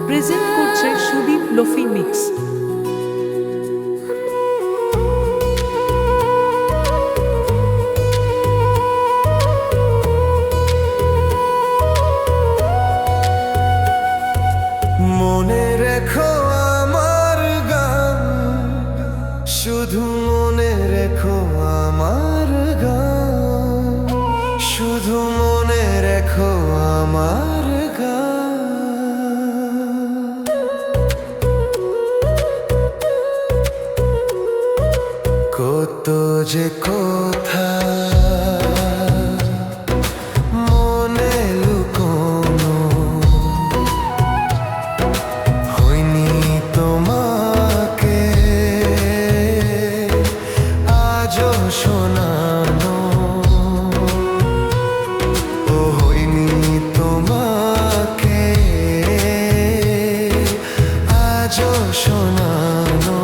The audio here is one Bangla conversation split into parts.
প্রেজেন্ট করছে সুদীপ লোফি মিক্স। মনে রেখো আমার গান, শুধু মনে রেখো আমার গান, শুধু মনে রেখো আমার গান। কত যে কথা মনে লুকোনো, হয়নি তোমাকে আজও শোনানো, ও হয়নি তোমাকে আজও শোনানো।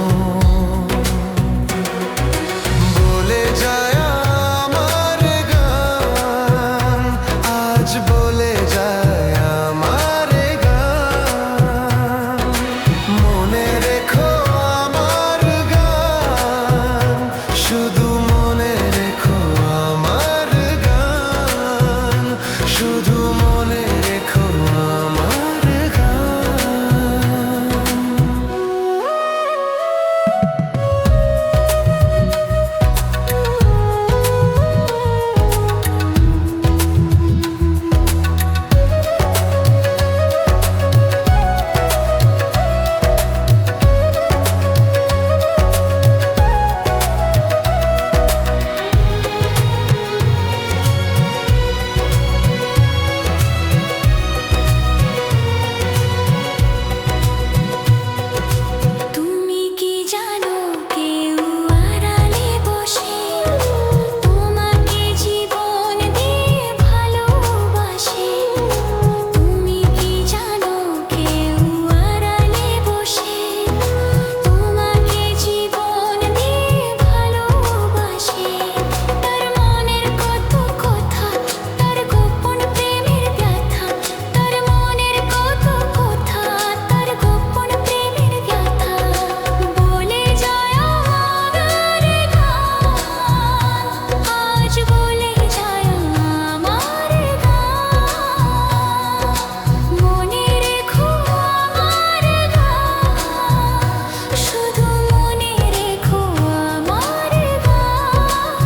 বলে যায় আমার গান, আজ বলে যায় আমার গান। মনে রেখো আমার গান, শুধু মনে রেখো আমার গান, শুধু মনে রেখো আমার গান। তুমি কি জানো কেউ আড়ালে বসে তোমাকে জীবন দিয়ে ভালোবাসে? তুমি কি জানো কেউ আড়ালে বসে তোমাকে জীবন দিয়ে ভালোবাসে? তার মনের কত কথা, তার গোপন প্রেমের ব্যথা, তার মনের কত কথা, তার গোপন প্রেমের ব্যথা। বলে যায় আমার গান, আজ বলে যায় আমার গান। মনে রেখো আমার গান, শুধু মনে রেখো আমার গান।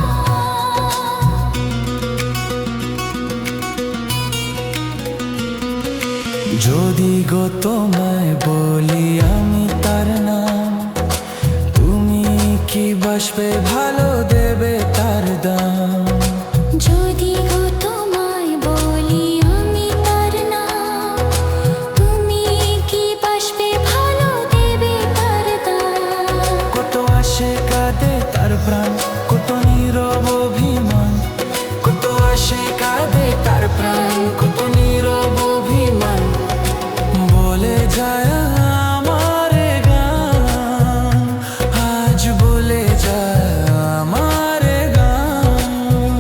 যদি গো তোমায় বলি আমি তার নাম, তুমি কি বাসবে ভালো দেবে তার দাম? যদি গো তোমায় বলি আমি তার নাম, তুমি কি বাসবে ভালো দেবে তার দাম? কত আসে কাঁদে তার প্রাণ, কত নীরব অভিমান, কত আসে কাঁদে তার প্রাণ, কত নীরব অভিমান। বলে যায় আমার গান, আজ বলে যায় আমার গান।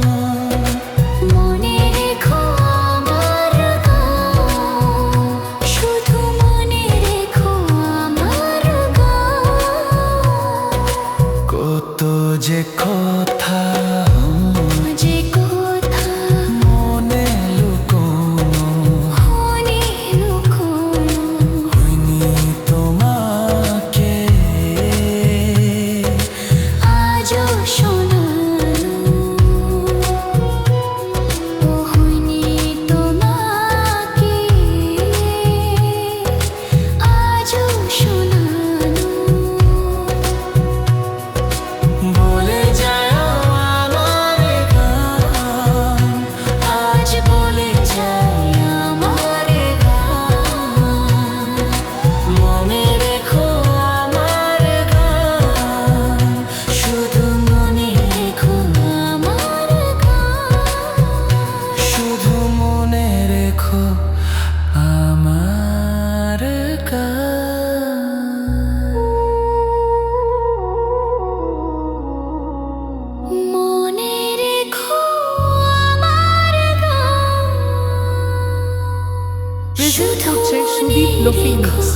প্রেজেন্ট করছে সুদীপ লোফি মিক্স।